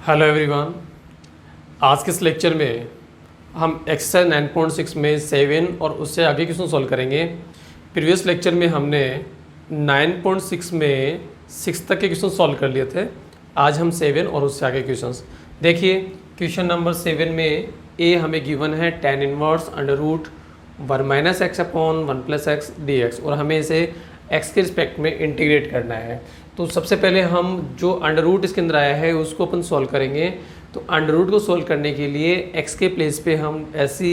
Hello everyone. आज के इस लेक्चर में हम एक्सरसाइज 9.6 में 7 और उससे आगे क्वेश्चन सॉल्व करेंगे। प्रीवियस लेक्चर में हमने 9.6 में 6 तक के क्वेश्चन सॉल्व कर लिए थे। आज हम 7 और उससे आगे क्वेश्चंस देखिए। क्वेश्चन नंबर 7 में ए हमें गिवन है tan inverse under root 1 - x upon 1 + x dx और हमें इसे x के रिस्पेक्ट में इंटीग्रेट करना है। तो सबसे पहले हम जो अंडर रूट इसके अंदर आया है उसको अपन सॉल्व करेंगे। तो अंडर रूट को सॉल्व करने के लिए x के प्लेस पे हम ऐसी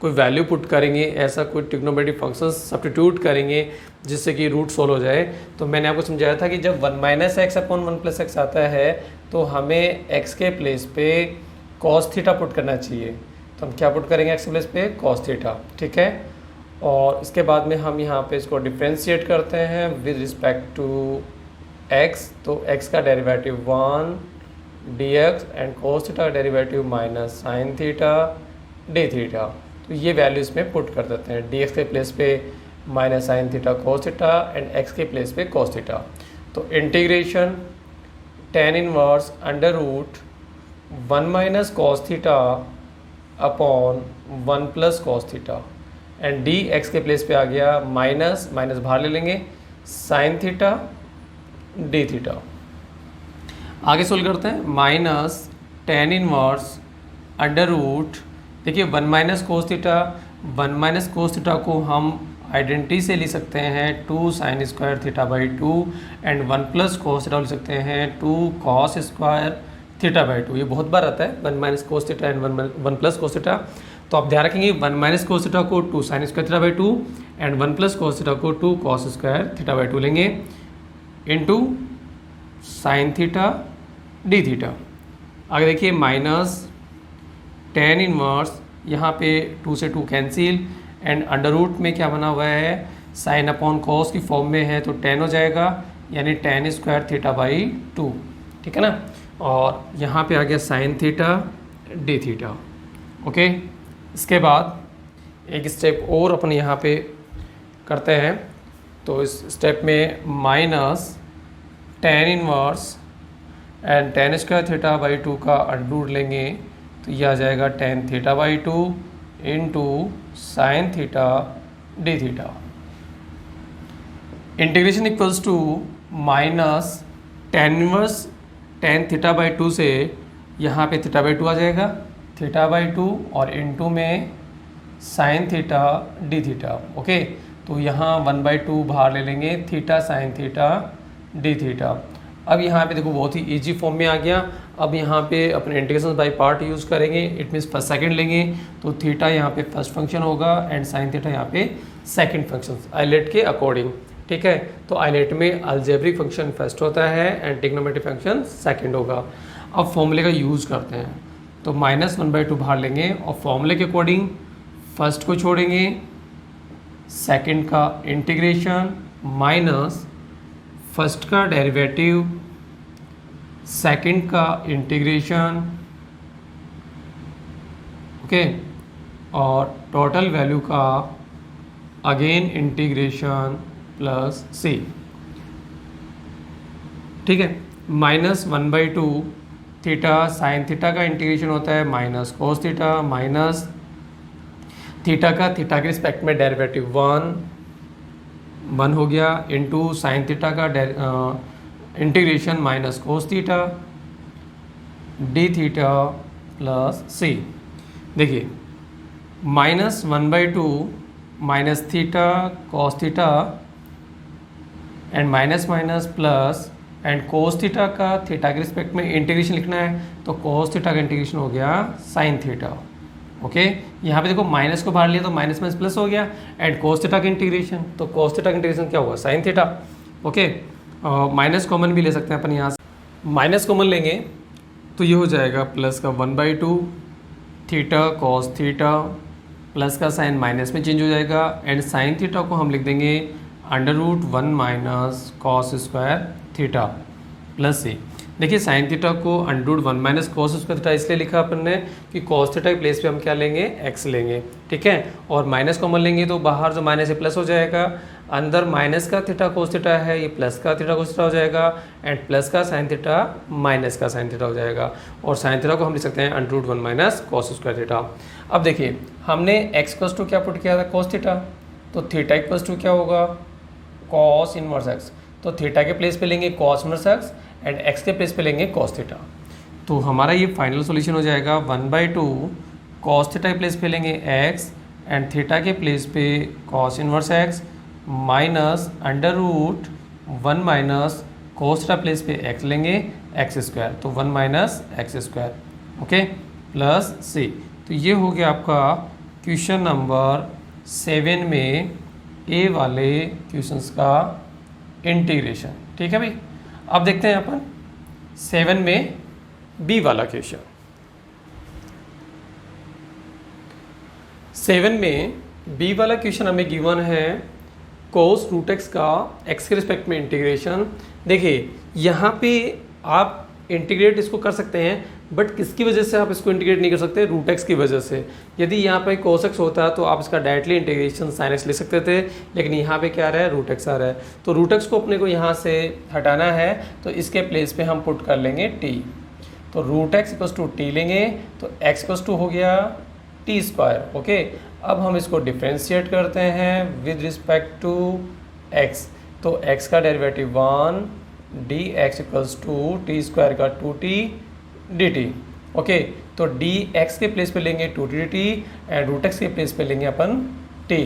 कोई वैल्यू पुट करेंगे, ऐसा कोई ट्रिग्नोमेट्रिक फंक्शन सब्स्टिट्यूट करेंगे जिससे कि रूट सॉल्व हो जाए। तो मैंने आपको समझाया था कि जब 1 - x अपॉन 1 + x आता है तो हमें x के प्लेस पे cos थीटा पुट करना चाहिए। तो हम क्या पुट करेंगे x के प्लेस पे cos थीटा, ठीक है। और इसके बाद में हम यहाँ पे इसको डिफ्रेंशिएट करते हैं विद रिस्पेक्ट टू x। तो x का डेरिवेटिव 1 dx एंड cos थीटा का derivative minus sine theta d theta. तो ये वैल्यू इसमें पुट कर देते हैं। dx के प्लेस पे minus sine theta cos theta and x के प्लेस पे cos थीटा। तो integration tan inverse under root 1 - cos theta upon 1 + cos theta and dx के प्लेस पे आ गया माइनस बाहर ले लेंगे साइन थीटा d थीटा। आगे सोल्व करते हैं। Minus tan inverse under root, देखिए 1 - cos थीटा, 1 - cos थीटा को हम आइडेंटिटी से लिख सकते हैं 2 sin square theta by 2 and 1 + cos theta लिख सकते हैं 2 cos स्क्वायर थीटा बाई 2। ये बहुत बार आता है 1 - cos theta and 1 + cos theta. तो आप ध्यान रखेंगे 1 - cos थीटा को 2 sin square theta by 2 and 1 + cos theta को 2 cos स्क्वायर थीटा बाई 2 लेंगे into sine theta d theta. आगे देखिए माइनस tan इनवर्स, यहाँ पे 2 से 2 कैंसिल एंड अंडर रूट में क्या बना हुआ है साइन अपॉन कॉस की फॉर्म में है तो tan हो जाएगा यानी tan स्क्वायर थीटा बाई 2, ठीक है ना। और यहाँ पे आ गया sign theta d theta, okay. इसके बाद एक स्टेप और अपन यहाँ पे करते हैं। तो इस स्टेप में minus tan inverse and tan square theta by 2 का अंडर लेंगे तो यह आ जाएगा tan theta by 2 into sine theta d theta. Integration equals to minus tan inverse tan theta by 2 से यहाँ पे थीटा बाई 2 आ जाएगा, थीटा बाई 2 और इनटू में sign theta d theta, okay. तो यहाँ 1/2 बाहर ले लेंगे theta sine theta d theta. अब यहाँ पे देखो बहुत ही इजी फॉर्म में आ गया। अब यहाँ पे अपने इंटीग्रेशन बाय पार्ट यूज़ करेंगे। इट मीन्स फर्स्ट सेकंड लेंगे तो थीटा यहाँ पे फर्स्ट फंक्शन होगा एंड साइन थीटा यहाँ पे सेकंड फंक्शन आइलेट के अकॉर्डिंग, ठीक है। तो आइलेट में अलजेब्रिक फंक्शन फर्स्ट होता है एंड ट्रिग्नोमेट्रिक फंक्शन सेकंड होगा। अब फॉर्मूले का यूज़ करते हैं। तो -1/2 बाहर लेंगे और फॉर्मूले के अकॉर्डिंग फर्स्ट को छोड़ेंगे, सेकंड का इंटीग्रेशन माइनस फर्स्ट का डेरिवेटिव, सेकंड का इंटीग्रेशन, ओके। और टोटल वैल्यू का अगेन इंटीग्रेशन प्लस c, ठीक है। -1/2 थीटा साइन थीटा का इंटीग्रेशन होता है minus cos theta minus theta के रिस्पेक्ट में डेरिवेटिव 1 हो गया इंटू साइन थीटा का integration minus cos theta d theta plus c। देखिए -1/2 minus theta cos theta and minus plus and cos theta का थीटा के रिस्पेक्ट में इंटीग्रेशन लिखना है तो cos थीटा का इंटीग्रेशन हो गया साइन थीटा, ओके। यहाँ पे देखो माइनस को बाहर लिया तो माइनस प्लस हो गया एंड cos थीटा का इंटीग्रेशन, तो cos थीटा का इंटीग्रेशन क्या होगा sine theta, okay. Minus common भी ले सकते हैं अपन, यहाँ से माइनस कॉमन लेंगे तो ये हो जाएगा प्लस का 1/2 थीटा cos थीटा प्लस का साइन माइनस में चेंज हो जाएगा एंड साइन थीटा को हम लिख देंगे under root 1 - cos square theta plus c। देखिए साइन थीटा को under root 1 - cos square theta इसलिए लिखा अपन ने कि cos थीटा के प्लेस पे हम क्या लेंगे x लेंगे, ठीक है। और माइनस कॉमन लेंगे तो बाहर जो माइनस है प्लस हो जाएगा। अंदर माइनस का थीटा कोस थीटा है, ये प्लस का थीटा कोस थीटा हो जाएगा, एंड प्लस का साइन थीटा माइनस का साइन थीटा हो जाएगा, और साइन थीटा को हम लिख सकते हैं under root 1 minus cos square theta. अब देखिए हमने x इक्वल्स टू क्या पुट किया था, कॉस थीटा, तो थीटा इक्वल्स टू क्या होगा, कॉस इनवर्स x, तो थीटा के प्लेस पे लेंगे cos inverse x and x के प्लेस पे लेंगे कॉस थीटा। तो हमारा ये फाइनल सॉल्यूशन हो जाएगा 1/2 कॉस थीटा के प्लेस पे लेंगे x एंड थीटा के प्लेस पे cos inverse x minus under root 1 minus cos theta place पे x लेंगे x स्क्वायर, तो 1 minus x square, okay, plus c। तो ये हो गया आपका क्वेश्चन नंबर 7 में ए वाले क्वेश्चंस का इंटीग्रेशन। ठीक है भाई, अब देखते हैं अपन 7 में बी वाला क्वेश्चन। 7 में बी वाला क्वेश्चन हमें गिवन है कोस रूट एक्स का एक्स के रिस्पेक्ट में इंटीग्रेशन। देखिए यहाँ पे आप इंटीग्रेट इसको कर सकते हैं, बट किसकी वजह से आप इसको इंटीग्रेट नहीं कर सकते, रूट एक्स की वजह से। यदि यहाँ पे कोस एक्स होता तो आप इसका डायरेक्टली इंटीग्रेशन साइन एक्स ले सकते थे, लेकिन यहाँ पे क्या आ रहा है, रूट एक्स आ रहा है। तो रूट एक्स को अपने को यहाँ से हटाना है, तो इसके प्लेस पे हम पुट कर लेंगे टी। तो root x equals to t लेंगे, तो एक्स इक्वल्स टू हो गया टी स्क्वायर, ओके। अब हम इसको डिफ्रेंशिएट करते हैं विद रिस्पेक्ट टू एक्स, तो एक्स का derivative 1 d x equals to t square का 2t dt, ओके। तो डी एक्स के प्लेस पे लेंगे 2t dt and root x के प्लेस पे लेंगे अपन t।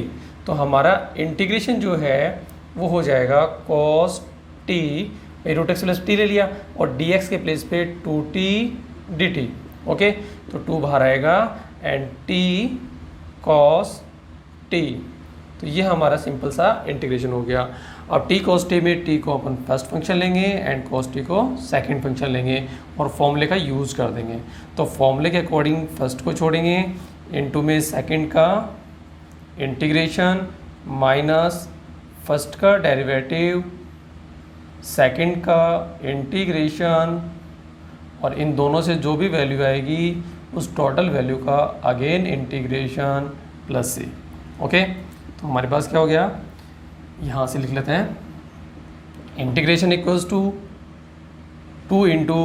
तो हमारा इंटीग्रेशन जो है वो हो जाएगा cos t, root x plus t ले लिया, और डी एक्स के प्लेस पे 2t dt, ओके। तो 2 बाहर आएगा एंड t cos t। तो ये हमारा सिंपल सा इंटीग्रेशन हो गया। अब t cos t में t को अपन फर्स्ट फंक्शन लेंगे एंड cos t को सेकंड फंक्शन लेंगे और फॉर्मूले का यूज़ कर देंगे। तो फॉर्मूले के अकॉर्डिंग फर्स्ट को छोड़ेंगे, इनटू में सेकंड का इंटीग्रेशन माइनस फर्स्ट का डेरिवेटिव, सेकंड का इंटीग्रेशन, और इन दोनों से जो भी वैल्यू आएगी उस टोटल वैल्यू का again integration plus C, okay. तो हमारे पास क्या हो गया, यहाँ से लिख लेते हैं integration equals to 2 into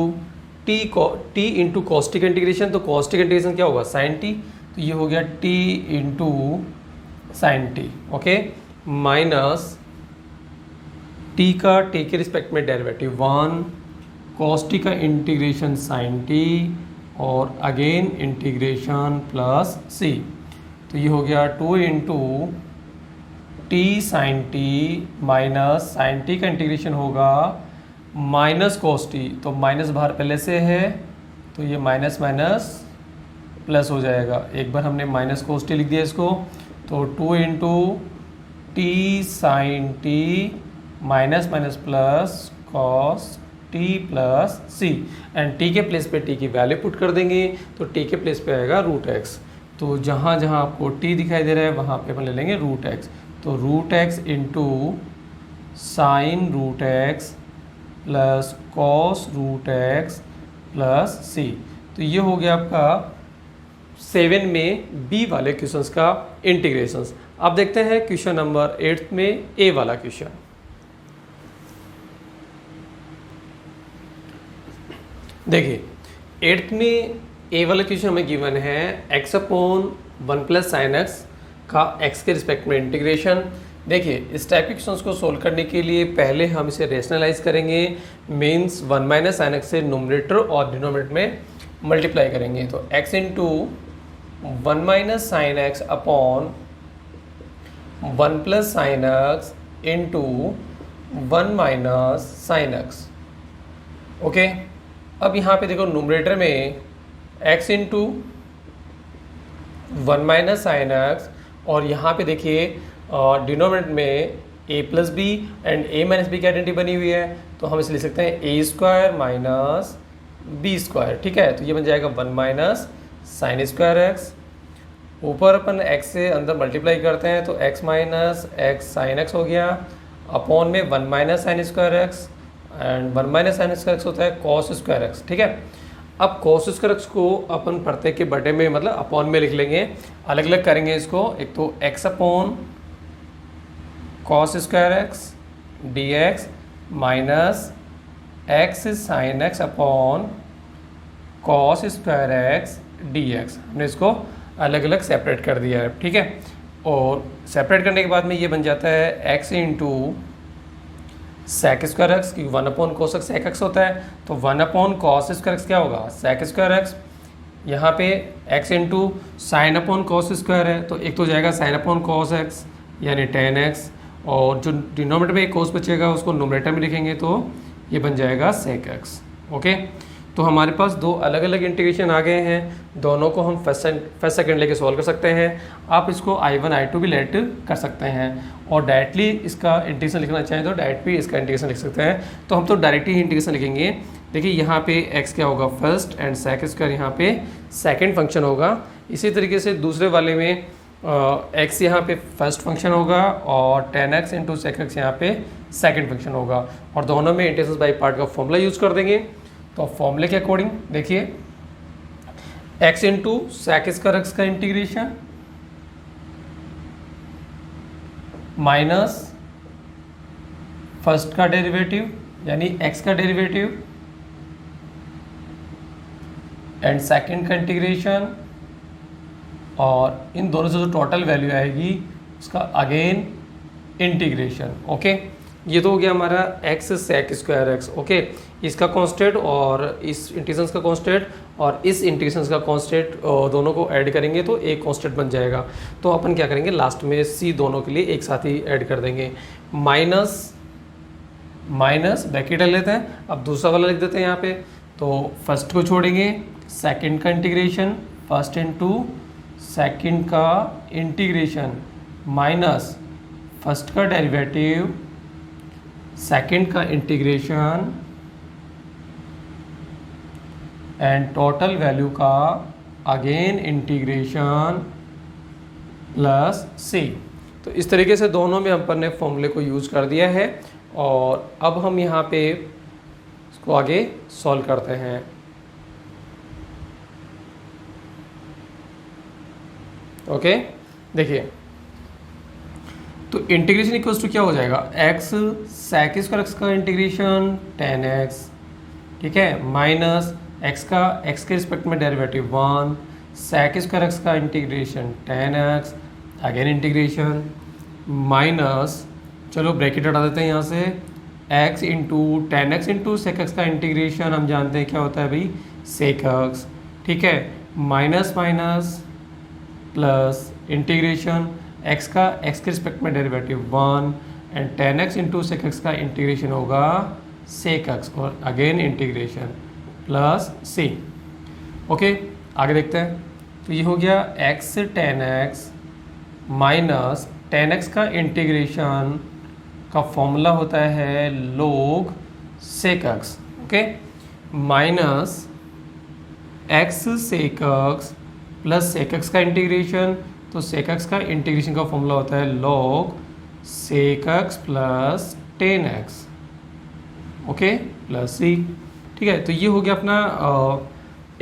t into cos t का इंटीग्रेशन। तो कॉस्टिक इंटीग्रेशन क्या होगा, साइन टी, तो ये हो गया t into sine t, okay, minus T का टी के रिस्पेक्ट में डेरिवेटिव 1, कॉस्टी का इंटीग्रेशन साइन टी, और अगेन इंटीग्रेशन प्लस सी। तो ये हो गया 2 into t sine t minus sine T का इंटीग्रेशन होगा माइनस कॉस टी, तो माइनस बाहर पहले से है तो ये माइनस माइनस प्लस हो जाएगा। एक बार हमने माइनस कॉस टी लिख दिया इसको, तो 2 into t sine t minus minus plus cos T plus c, and t के प्लेस पे टी की वैल्यू पुट कर देंगे, तो टी के प्लेस पे आएगा रूट एक्स। तो जहाँ जहाँ आपको टी दिखाई दे रहा है वहाँ पे अपन ले लेंगे रूट एक्स, तो root X into sine root x plus cos root x plus सी। तो ये हो गया आपका 7 में बी वाले क्वेश्चंस का इंटीग्रेशंस। अब देखते हैं क्वेश्चन नंबर 8 में ए वाला क्वेश्चन। देखिए 8th में ए वाला क्वेश्चन हमें गिवन है x upon 1 plus sine x का x के रिस्पेक्ट में इंटीग्रेशन। देखिए इस टाइप के क्वेश्चंस को सोल्व करने के लिए पहले हम इसे रेशनलाइज करेंगे, मीन्स 1 माइनस साइन एक्स से नोमिनेटर और डिनोमिनेटर में मल्टीप्लाई करेंगे। तो x into 1 minus sine x upon 1 plus sine x into 1 minus sine x, okay. अब यहाँ पे देखो नोमिनेटर में x into 1 minus sine x, और यहाँ पे देखिए डिनोमिनेटर में a plus b and a minus b की आइडेंटिटी बनी हुई है, तो हम इसे लिख सकते हैं a square minus b square, ठीक है। तो ये बन जाएगा 1 माइनस साइन स्क्वायर एक्स, ऊपर अपन x से अंदर मल्टीप्लाई करते हैं तो x minus x sine x हो गया, अपॉन में 1 minus sine square x, and 1 minus sine square x होता है कॉस स्क्वायर एक्स, ठीक है। अब कॉस स्क्वायर एक्स को अपन प्रत्येक के बटे में मतलब अपॉन में लिख लेंगे, अलग अलग करेंगे इसको। एक तो x upon cos square x D x minus x sign x upon cos square x D x. हमने इसको अलग अलग सेपरेट कर दिया है, ठीक है। और सेपरेट करने के बाद में ये बन जाता है x into sec square x, क्योंकि 1/cos सेक एक्स होता है, तो 1/cos स्क्वायर एक्स क्या होगा, सेक स्क्वायर एक्स। यहाँ पे x into sine upon cos square है, तो एक तो जाएगा साइन अपॉन कॉस एक्स यानी tan x, और जो डिनोमिनेटर में एक कोस बचेगा उसको नोमिनेटर में लिखेंगे तो ये बन जाएगा सेक एक्स। ओके, तो हमारे पास दो अलग अलग इंटीग्रेशन आ गए हैं, दोनों को हम फर्स्ट सेकंड लेके सॉल्व कर सकते हैं। आप इसको I1 I2 भी लेट कर सकते हैं, और डायरेक्टली इसका इंटीग्रेशन लिखना चाहें तो डायरेक्ट भी इसका इंटीग्रेशन लिख सकते हैं। तो हम तो डायरेक्ट ही इंटीग्रेशन लिखेंगे। देखिए यहाँ पे x क्या होगा फर्स्ट एंड सेक स्क्वायर यहाँ पे सेकंड फंक्शन होगा। इसी तरीके से दूसरे वाले में x यहाँ पे फर्स्ट फंक्शन होगा और tan x into sec x यहाँ पे सेकंड फंक्शन होगा, और दोनों में इंटीग्रेशन बाई पार्ट का फॉर्मूला यूज़ कर देंगे। तो फॉर्मूले के अकॉर्डिंग देखिए x into sec square x का इंटीग्रेशन माइनस फर्स्ट का डेरिवेटिव यानी x का डेरिवेटिव एंड सेकंड का इंटीग्रेशन, और इन दोनों से जो टोटल वैल्यू आएगी उसका अगेन इंटीग्रेशन। ओके, ये तो हो गया हमारा x sec square x. Okay, इसका कांस्टेंट और इस इंटीग्रेशन का कांस्टेंट और इस इंटीग्रेशन का कांस्टेंट दोनों को ऐड करेंगे तो एक कांस्टेंट बन जाएगा। तो अपन क्या करेंगे लास्ट में c दोनों के लिए एक साथ ही ऐड कर देंगे। माइनस माइनस ब्रैकेट ले लेते हैं, अब दूसरा वाला लिख देते हैं यहाँ पे। तो फर्स्ट को छोड़ेंगे, सेकंड का इंटीग्रेशन फर्स्ट इनटू सेकंड का इंटीग्रेशन माइनस फर्स्ट का डेरिवेटिव सेकंड का इंटीग्रेशन एंड टोटल वैल्यू का अगेन इंटीग्रेशन प्लस c। तो इस तरीके से दोनों में अपन ने फॉर्मूले को यूज़ कर दिया है, और अब हम यहाँ पे इसको आगे सॉल्व करते हैं। ओके, देखिए तो इंटीग्रेशन इक्वल्स टू क्या हो जाएगा, x सेक स्क्वायर एक्स का इंटीग्रेशन tan x, ठीक है, माइनस x का x के रिस्पेक्ट में डेरिवेटिव 1 सेक स्क्वायर एक्स का integration tan x again integration minus, चलो ब्रैकेट हटा देते हैं यहाँ से, x into tan x into sec x का इंटीग्रेशन हम जानते हैं क्या होता है भाई सेक एक्स, ठीक है, minus minus plus integration x का x के रिस्पेक्ट में derivative 1 and tan x into sec x का इंटीग्रेशन होगा सेक एक्स और again integration plus c। Okay, आगे देखते हैं। तो ये हो गया x tan x minus tan x का इंटीग्रेशन का फॉर्मूला होता है log sec x, okay, minus x sec x plus sec x का इंटीग्रेशन, तो सेक एक्स का इंटीग्रेशन का फॉर्मूला होता है log sec x plus tan x, okay, plus c, ठीक है। तो ये हो गया अपना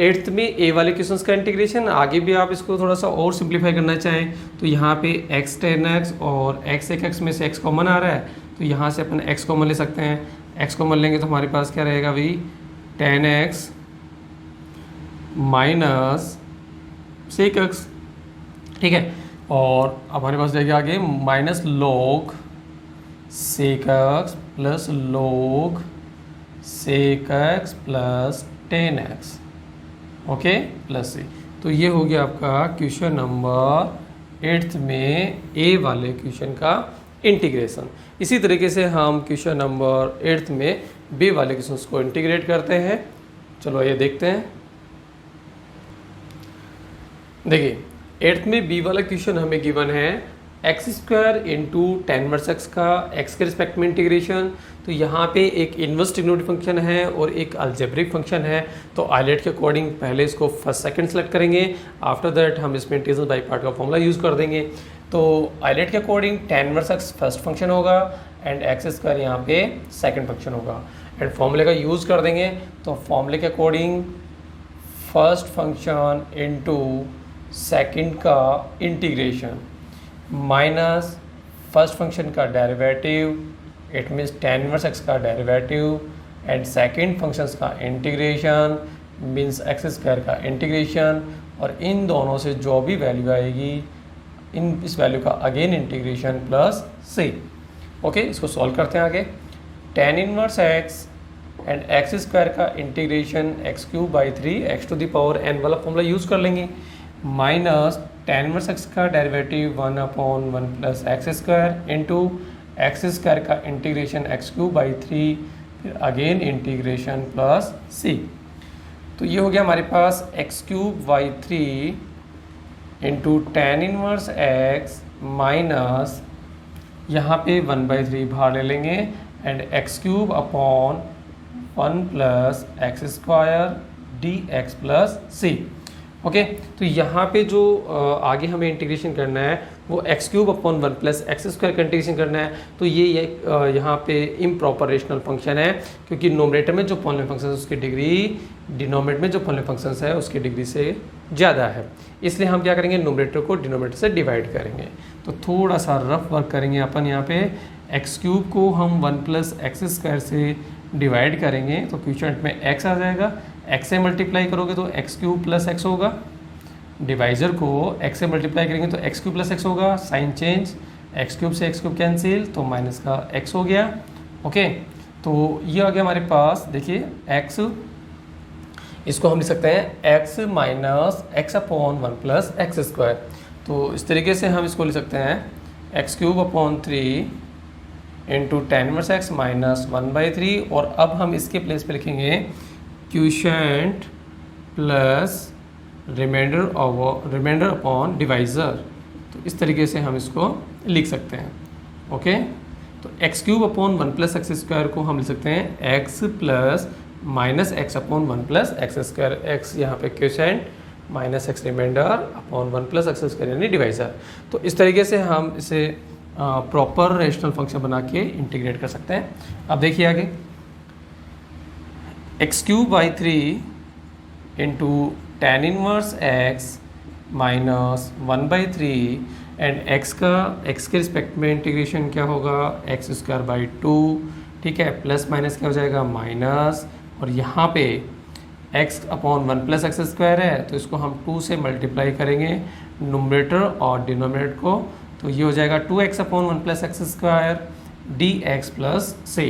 8th में a वाले क्वेश्चंस का इंटीग्रेशन। आगे भी आप इसको थोड़ा सा और सिंप्लीफाई करना चाहें तो यहाँ पे x tan x और x सेक एक्स में से x कॉमन आ रहा है, तो यहाँ से अपन x कॉमन ले सकते हैं। x कॉमन लेंगे तो हमारे पास क्या रहेगा भाई tan x minus sec x, ठीक है, और अब हमारे पास रहेगा आगे minus log sec x plus log sec x plus tan x, okay, plus c। तो ये हो गया आपका क्वेश्चन नंबर 8th में a वाले क्वेश्चन का इंटीग्रेशन। इसी तरीके से हम क्वेश्चन नंबर 8th में b वाले क्वेश्चन को इंटीग्रेट करते हैं। चलो ये देखते हैं। देखिए 8th में b वाला क्वेश्चन हमें गिवन है x square into tan inverse x का x के रिस्पेक्ट में इंटीग्रेशन। तो यहाँ पे एक इन्वर्स ट्रिग्नोमेट्रिक फंक्शन है और एक अलजेब्रिक फंक्शन है। तो आइलेट के अकॉर्डिंग पहले इसको फर्स्ट सेकंड सेलेक्ट करेंगे, आफ्टर दैट हम इसमें इंटीग्रेशन बाई पार्ट का फॉर्मूला यूज़ कर देंगे। तो आइलेट के according tan inverse x first function होगा एंड एक्स स्क्वायर यहाँ पे सेकेंड फंक्शन होगा, एंड फॉर्मूले का यूज़ कर देंगे। तो फॉर्मूले के according first function into second का इंटीग्रेशन माइनस फर्स्ट फंक्शन का derivative, it means tan inverse x का डेरिवेटिव, एंड सेकेंड फंक्शंस का इंटीग्रेशन मीन्स एक्स स्क्वायर का इंटीग्रेशन, और इन दोनों से जो भी वैल्यू आएगी इस वैल्यू का again integration plus c। Okay, इसको सॉल्व करते हैं आगे। tan inverse x and x square का इंटीग्रेशन x³ 3 x⁴n वाला फॉर्मूला यूज़ कर लेंगे, माइनस tan इनवर्स x का derivative 1/1 plus x square into x square का इंटीग्रेशन x³ 3 फिर अगेन इंटीग्रेशन प्लस c। तो ये हो गया हमारे पास x³ 3 into tan inverse x minus यहाँ पे 1/3 बाहर ले लेंगे and x³ 1 plus x square dx plus c। Okay, तो यहाँ पे जो आगे हमें इंटीग्रेशन करना है वो x³ 1 प्लस एक्स स्क्वायर का इंटीग्रेशन करना है। तो ये यहाँ पे इम्प्रॉपर रेशनल फंक्शन है, क्योंकि नोमिनेटर में जो पॉलिनोमियल फंक्शन है उसकी डिग्री डिनोमिनेटर में जो पॉलिनोमियल फंक्शन है उसकी डिग्री से ज़्यादा है, इसलिए हम क्या करेंगे, नोमिनेटर को डिनोमिनेटर से डिवाइड करेंगे। तो थोड़ा सा रफ वर्क करेंगे अपन यहाँ पे, x³ को हम 1 प्लस एक्स स्क्वायर से डिवाइड करेंगे तो क्वोशिएंट में x आ जाएगा, x से मल्टीप्लाई करोगे तो x³ प्लस x होगा, डिवाइजर को x से मल्टीप्लाई करेंगे तो x³ प्लस x होगा, साइन चेंज, x³ से x³ कैंसिल तो माइनस का x हो गया। ओके, तो ये आ गया हमारे पास, देखिए x, इसको हम लिख सकते हैं x minus x/1 plus x square. तो इस तरीके से हम इसको लिख सकते हैं x³ 3 into tan inverse x minus 1/3, और अब हम इसके प्लेस पे लिखेंगे quotient plus remainder upon divisor. तो इस तरीके से हम इसको लिख सकते हैं। ओके, तो x³ 1 प्लस एक्स स्क्वायर को हम लिख सकते हैं x plus minus x/1 plus x square, x यहाँ पे quotient minus x remainder upon 1 plus x square यानी डिवाइज़र। तो इस तरीके से हम इसे प्रॉपर रेशनल फंक्शन बना के इंटीग्रेट कर सकते हैं। अब देखिए आगे, x³ 3 into tan inverse x minus 1/3 and x के रिस्पेक्ट में इंटीग्रेशन क्या होगा, x² 2, ठीक है, प्लस माइनस क्या हो जाएगा माइनस, और यहाँ पे x/1 प्लस एक्स स्क्वायर है तो इसको हम 2 से मल्टीप्लाई करेंगे नोमिनेटर और डिनोमिनेटर को, तो ये हो जाएगा 2x/1 plus x square dx plus c।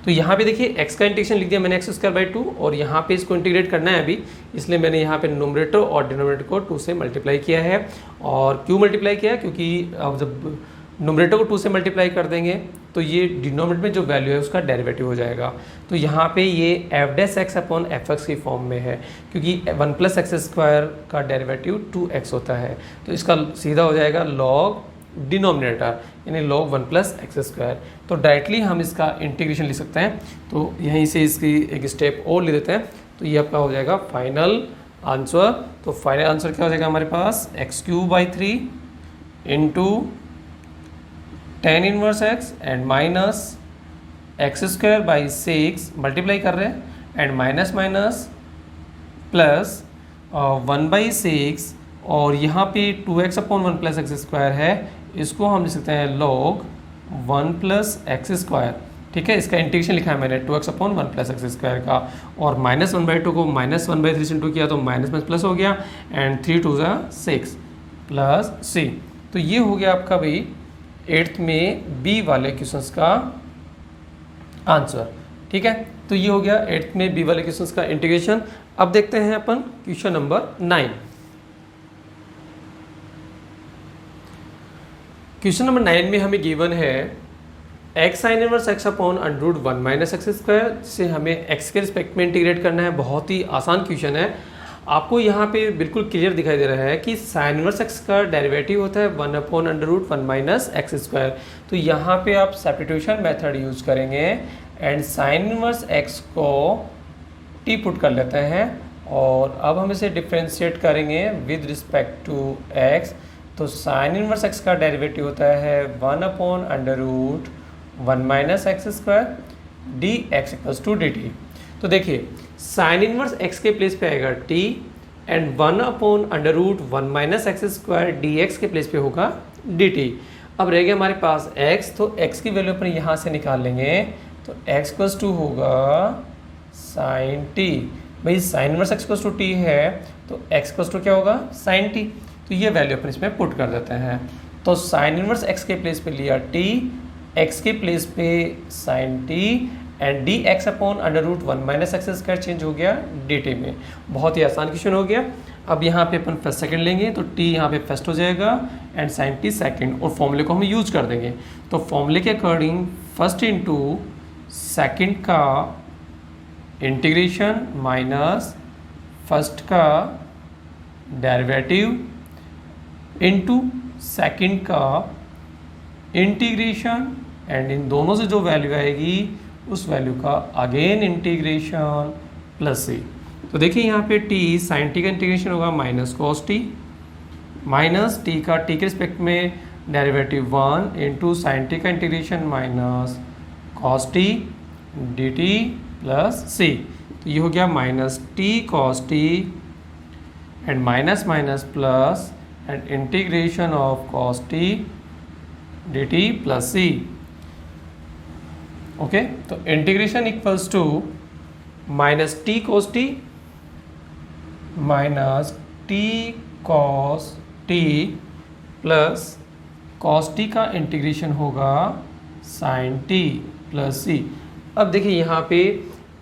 तो यहाँ पे देखिए x का इंटीग्रेशन लिख दिया मैंने x² 2, और यहाँ पे इसको इंटीग्रेट करना है अभी, इसलिए मैंने यहाँ पे नोमिनेटर और डिनोमिनेटर को 2 से मल्टीप्लाई किया है। और क्यों मल्टीप्लाई किया है, क्योंकि अब जब नोमिनेटर को 2 से मल्टीप्लाई कर देंगे तो ये डिनोमिनेटर में जो वैल्यू है उसका डेरिवेटिव हो जाएगा। तो यहाँ पे ये f'(x/fx) की फॉर्म में है, क्योंकि 1 प्लस एक्स स्क्वायर का डेरिवेटिव 2x होता है, तो इसका सीधा हो जाएगा लॉग डिनोमिनेटर यानी log 1 प्लस एक्स स्क्वायर। तो डायरेक्टली हम इसका इंटीग्रेशन लिख सकते हैं, तो यहीं से इसकी एक स्टेप और ले देते हैं, तो ये आपका हो जाएगा फाइनल आंसर। तो फाइनल आंसर क्या हो जाएगा हमारे पास, x³ 3 into tan inverse x and minus x² 6 multiply कर रहे हैं एंड माइनस माइनस प्लस 1/6, और यहाँ पे 2x/1 प्लस एक्स स्क्वायर है, इसको हम लिख सकते हैं log 1 प्लस एक्स स्क्वायर, ठीक है। इसका इंटीग्रेशन लिखा है मैंने 2x/1 प्लस एक्स स्क्वायर का, और माइनस 1/2 को माइनस 1/3 से इंटू किया तो माइनस में प्लस हो गया, एंड 3 2 6 प्लस c। तो ये हो गया आपका भाई 8th में बी वाले क्वेश्चंस का आंसर, ठीक है। तो ये हो गया 8th में बी वाले क्वेश्चंस का इंटीग्रेशन। अब देखते हैं अपन क्वेश्चन नंबर 9। क्वेश्चन नंबर 9 में हमें गिवन है x sin inverse x/(1 minus x square) से हमें x के रिस्पेक्ट में इंटीग्रेट करना है। बहुत ही आसान क्वेश्चन है, आपको यहाँ पे बिल्कुल क्लियर दिखाई दे रहा है कि sin इनवर्स x का डेरिवेटिव होता है 1/(1 माइनस एक्स स्क्वायर। तो यहाँ पे आप सब्स्टिट्यूशन मेथड यूज करेंगे एंड sin इनवर्स x को t पुट कर लेते हैं, और अब हम इसे डिफ्रेंशिएट करेंगे विद रिस्पेक्ट टू x। तो sin इनवर्स x का डेरिवेटिव होता है 1/(1 minus x square dx equals to dt। तो देखिए sin इनवर्स x के प्लेस पे आएगा t and 1/(1 minus x square dx के प्लेस पे होगा dt। अब रह गया हमारे पास x, तो x की वैल्यू अपन यहाँ से निकाल लेंगे, तो x इक्वल्स टू होगा साइन टी। भाई sine inverse x equals to t है, तो x इक्वल्स टू क्या होगा साइन टी। तो ये वैल्यू अपन इसमें पुट कर देते हैं। तो साइन इनवर्स x के प्लेस पे लिया t, x के प्लेस पे sine t, and d x upon under root 1 minus x square change हो गया डी टी में। बहुत ही आसान क्वेश्चन हो गया। अब यहाँ पे अपन फर्स्ट सेकंड लेंगे, तो t यहाँ पे फर्स्ट हो जाएगा एंड साइन टी सेकंड, और फॉर्मूले को हम यूज कर देंगे। तो फॉर्मूले के अकॉर्डिंग फर्स्ट इंटू सेकंड का इंटीग्रेशन माइनस फर्स्ट का डेरिवेटिव इंटू सेकंड का इंटीग्रेशन, एंड इन दोनों से जो वैल्यू आएगी उस वैल्यू का अगेन इंटीग्रेशन प्लस सी। तो देखिए यहाँ पे t साइन टी का इंटीग्रेशन होगा minus cos T, minus T का टी के रिस्पेक्ट में डेरिवेटिव 1 इंटू साइन टी का integration minus cos T D T plus सी। तो ये हो गया minus T cos T and minus minus plus and integration of cos T D T plus C. Okay, तो integration equals to minus T cos T minus T cos T plus cos T का integration होगा sine t plus c. अब देखिए यहाँ पे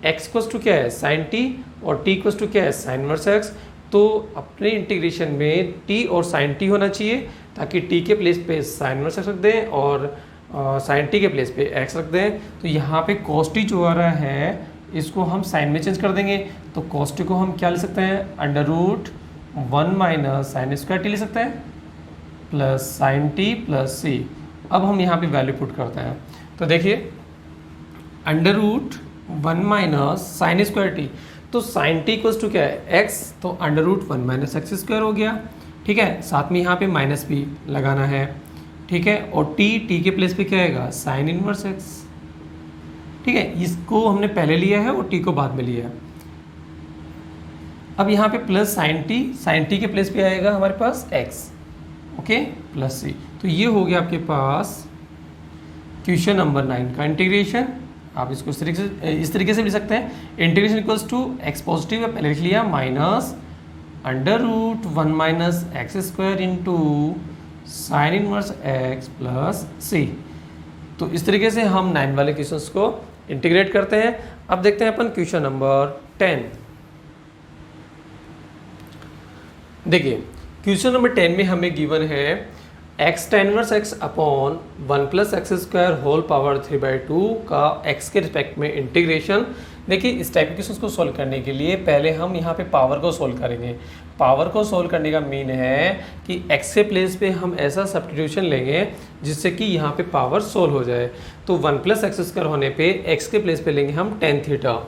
x equals to क्या है sign t और t इक्वल्स टू क्या है साइन इनवर्स x। तो अपने इंटीग्रेशन में t और साइन t होना चाहिए, ताकि t के प्लेस पे साइन इनवर्स x रख दें और साइन टी के प्लेस पे x रख दें। तो यहाँ पे cos t जो आ रहा है इसको हम साइन में चेंज कर देंगे। तो cos t को हम क्या ले सकते हैं under root 1 minus sine square t ले सकते हैं plus sine t plus c. अब हम यहाँ पे वैल्यू पुट करते हैं, तो देखिए under root 1 minus sine square t, तो साइन टी इक्वल्स टू क्या है x, तो under root 1 minus x square हो गया। ठीक है, साथ में यहाँ पे माइनस भी लगाना है। ठीक है, और t के प्लेस पे क्या आएगा साइन इनवर्स x। ठीक है, इसको हमने पहले लिया है और t को बाद में लिया है। अब यहाँ पे प्लस साइन टी के प्लेस पे आएगा हमारे पास x। ओके, प्लस सी। तो ये हो गया आपके पास क्वेश्चन नंबर 9 का इंटीग्रेशन। आप इसको इस तरीके से भी लिख सकते हैं, integration equals to x positive है पहले लिख लिया minus under root 1 minus x square into sine inverse x plus सी। तो इस तरीके से हम 9 वाले क्वेश्चंस को इंटीग्रेट करते हैं। अब देखते हैं अपन क्वेश्चन नंबर 10। देखिए क्वेश्चन नंबर 10 में हमें गिवन है x tan inverse x upon 1 plus x square whole power 3/2 का x के रिस्पेक्ट में इंटीग्रेशन। देखिए इस टाइप के क्वेश्चन को सॉल्व करने के लिए पहले हम यहाँ पे पावर को सॉल्व करेंगे। पावर को सॉल्व करने का मीन है कि x के प्लेस पे हम ऐसा सब्स्टिट्यूशन लेंगे जिससे कि यहाँ पे पावर सॉल्व हो जाए। तो 1 प्लस एक्स स्क्वायर होने पे x के प्लेस पे लेंगे हम tan थीटा।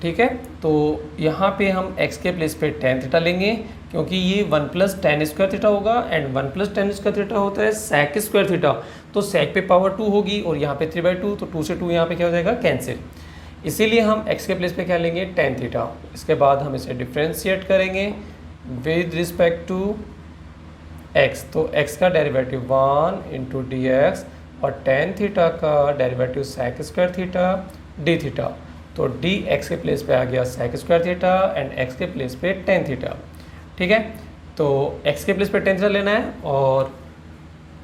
ठीक है, तो यहाँ पे हम x के प्लेस पे tan थीटा लेंगे, क्योंकि ये 1 प्लस tan स्क्वायर थीटा होगा and 1 plus tan square theta होता है sec स्क्वायर थीटा। तो sec पे पावर 2 होगी और यहाँ पे 3/2, तो 2 से 2 यहाँ पे क्या हो जाएगा कैंसिल। इसीलिए हम x के प्लेस पे क्या लेंगे tan थीटा। इसके बाद हम इसे डिफ्रेंशिएट करेंगे विद रिस्पेक्ट टू x। तो x का डेरिवेटिव 1 इंटू डी एक्स और tan थीटा का derivative sec square theta d theta. तो डी एक्स के प्लेस पे आ गया sec square theta and x के प्लेस पे tan थीटा। ठीक है, तो x के प्लेस पे tan थीटा लेना है और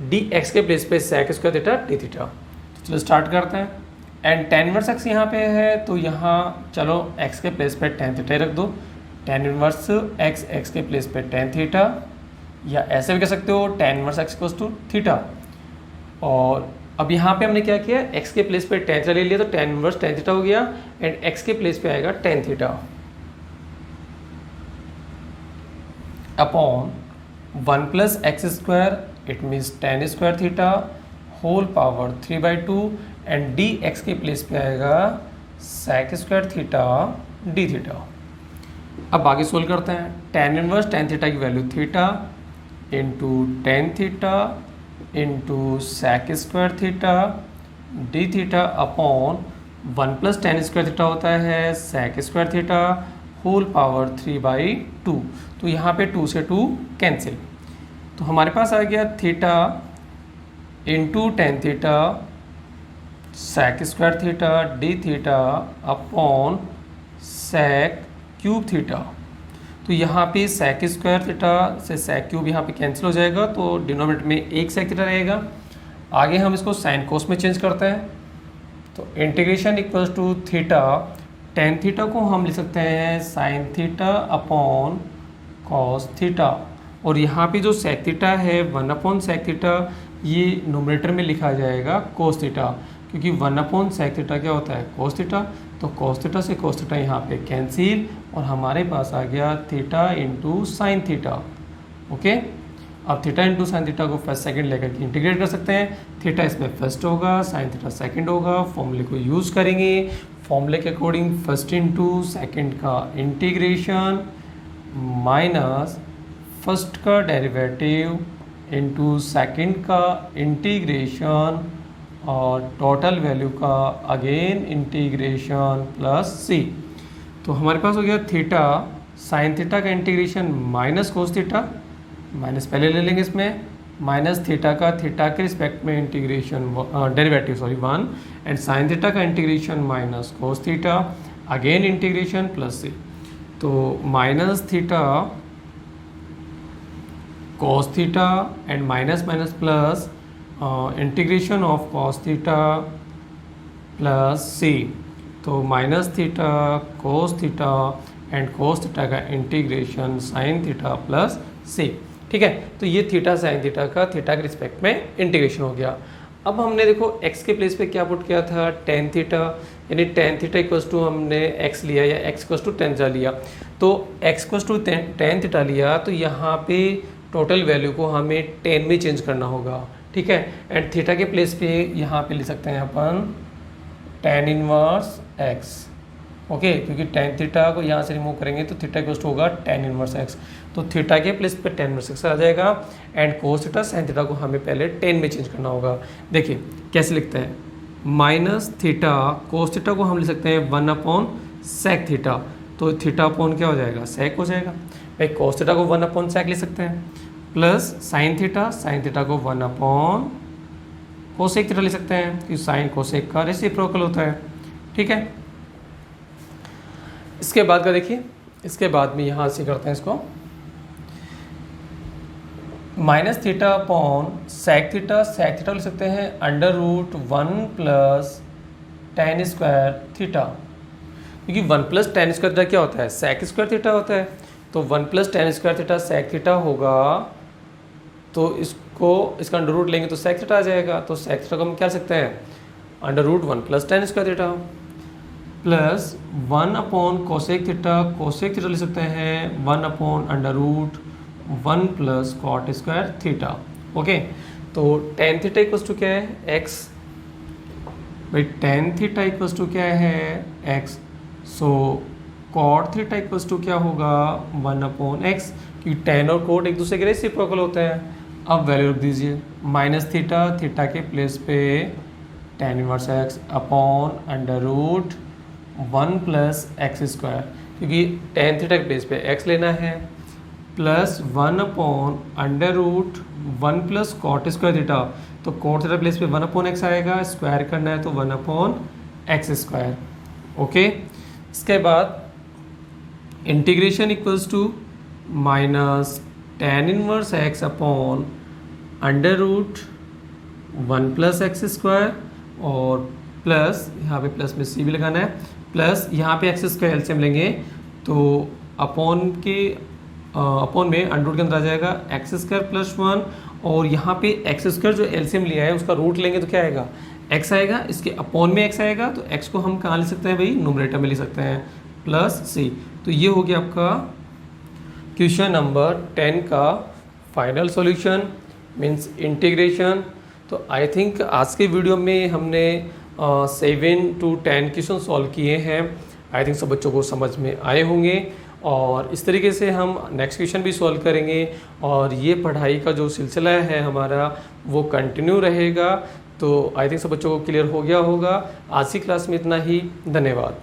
डी एक्स के प्लेस पे sec square theta d theta. तो चलो स्टार्ट करते हैं। एंड tan इनवर्स x यहाँ पे है, तो यहाँ चलो x के प्लेस पे tan थीटा रख दो। tan इनवर्स x के प्लेस पे tan थीटा, या ऐसे भी कह सकते हो tan inverse x equals to theta. और अब यहाँ पे हमने क्या किया x के प्लेस पे tan थीटा ले लिया, तो tan इनवर्स tan थीटा हो गया एंड x के प्लेस पे आएगा tan theta upon 1 plus x square it means tan square theta whole power 3/2 and d x के प्लेस पे आएगा sec square theta d theta. अब आगे सोल्व करते हैं। tan इनवर्स tan थीटा की value theta into tan theta into sec square theta d theta upon 1 plus tan square theta होता है sec square theta whole power 3/2। तो यहाँ पे 2 से 2 कैंसिल, तो हमारे पास आ गया theta into tan theta sec square theta d theta upon sec cube theta. तो यहाँ पे सेक स्क्वायर थीटा से सेक क्यूब यहाँ पे कैंसिल हो जाएगा, तो डिनोमिनेटर में एक सेक थीटा रहेगा। आगे हम इसको साइन कोस में चेंज करते हैं, तो integration equals to theta, tan theta को हम लिख सकते हैं sine theta upon cos theta, और यहाँ पे जो सेक थीटा है 1 अपॉन सेक थीटा, ये नोमिनेटर में लिखा जाएगा कोस थीटा, क्योंकि 1 अपॉन सेक थीटा क्या होता है कोस थीटा। तो कोस थीटा से कोस थीटा यहाँ पे कैंसिल, और हमारे पास आ गया theta into sine theta. Okay, अब थीटा इंटू साइन थीटा को फर्स्ट सेकंड लेकर के इंटीग्रेट कर सकते हैं। थीटा इसमें फर्स्ट होगा, साइन थीटा सेकंड होगा। फॉर्मूले को यूज़ करेंगे, फॉर्मूले के अकॉर्डिंग फर्स्ट इंटू सेकंड का इंटीग्रेशन माइनस फर्स्ट का डेरिवेटिव इंटू सेकंड का इंटीग्रेशन और टोटल वैल्यू का अगेन इंटीग्रेशन प्लस सी। तो हमारे पास हो गया थीटा साइन थीटा का integration minus cos theta, minus पहले ले लेंगे इसमें, माइनस थीटा का थीटा के रिस्पेक्ट में integration derivative 1 and sine theta का integration minus cos theta again integration plus सी। तो minus theta cos theta and minus minus plus integration of cos theta plus सी। तो minus theta cos theta and cos theta का integration sin theta plus C. ठीक है, तो ये theta sine theta का theta के respect में इंटीग्रेशन हो गया। अब हमने देखो x के प्लेस पे क्या पुट किया था, टेन थीटा, यानी टेन थीटा इक्वल्स टू हमने x लिया या x equals to tan theta लिया। तो x equals to tan theta लिया, तो यहाँ पे टोटल वैल्यू को हमें 10 में चेंज करना होगा। ठीक है, एंड थीटा के प्लेस पे यहाँ पे ले सकते हैं अपन टेन इनवर्स x। ओके, क्योंकि टेन थीटा को यहाँ से रिमूव करेंगे तो थीटा इक्वल्स टू होगा टेन इनवर्स x। तो थीटा के प्लेस पे टेन इनवर्स x आ जाएगा, and cos theta sine theta को हमें पहले 10 में चेंज करना होगा। देखिए कैसे लिखते हैं, माइनस थीटा कोस थीटा को हम लिख सकते हैं 1 अपॉन सेक थीटा। तो थीटा अपॉन क्या हो जाएगा, सेक हो जाएगा। भाई कोस थीटा को 1 अपॉन सेक लिख सकते हैं, प्लस साइन थीटा को 1 अपॉन कोसेक थीटा लिख सकते हैं, क्योंकि साइन कोसेक का रेसिप्रोकल होता है। ठीक है, इसके बाद का देखिए, इसके बाद में यहाँ से करते हैं इसको, minus theta upon sec theta लिख सकते हैं under root 1 plus tan square theta, क्योंकि 1 प्लस टेन स्क्वायर थीटा क्या होता है, सेक स्क्वायर थीटा होता है। तो 1 plus tan square theta sec theta होगा, तो इसका अंडर रूट लेंगे तो सेक थीटा आ जाएगा। तो सेक थीटा को हम क्या लिख सकते हैं, under root 1 plus tan square theta plus 1 upon cosec theta लिख सकते हैं 1 upon under root 1 plus cot square theta. Okay, तो टेन थीटा इक्वल्स टू क्या है, x। भाई टेन थीटा इक्वल्स टू क्या है, x। So cot theta equals to क्या होगा, 1 अपॉन x, क्योंकि टेन और कोट एक दूसरे के रेसिप्रोकल होते हैं। अब वैल्यू रख दीजिए, माइनस थीटा के प्लेस पे tan inverse x upon under root 1 plus x square, क्योंकि टेन थीटा के प्लेस पे x लेना है, plus 1 upon under root 1 plus cot square theta. तो कॉट थीटा प्लेस पे 1 अपॉन x आएगा, स्क्वायर करना है तो 1 अपॉन एक्स स्क्वायर। ओके, इसके बाद integration equals to minus tan inverse x upon under root 1 plus x square, और plus यहाँ पे प्लस में c भी लगाना है, प्लस यहाँ पे एक्स स्क्वायर एलसीएम लेंगे तो अपॉन में अंडर रूट के अंदर आ जाएगा एक्स स्क्वायर प्लस 1, और यहाँ पे एक्स स्क्वायर जो एलसीएम लिया है उसका रूट लेंगे तो क्या आएगा, x आएगा, इसके अपॉन में x आएगा, तो x को हम कहाँ ले सकते हैं भाई, नोमिनेटर में ले सकते हैं, प्लस c। तो ये हो गया आपका क्वेश्चन नंबर 10 का फाइनल सॉल्यूशन मीन्स इंटीग्रेशन। तो आई थिंक आज के वीडियो में हमने 7 to 10 क्वेश्चन सॉल्व किए हैं। आई थिंक सब बच्चों को समझ में आए होंगे, और इस तरीके से हम नेक्स्ट क्वेश्चन भी सॉल्व करेंगे, और ये पढ़ाई का जो सिलसिला है हमारा वो कंटिन्यू रहेगा। तो आई थिंक सब बच्चों को क्लियर हो गया होगा। आज की क्लास में इतना ही, धन्यवाद।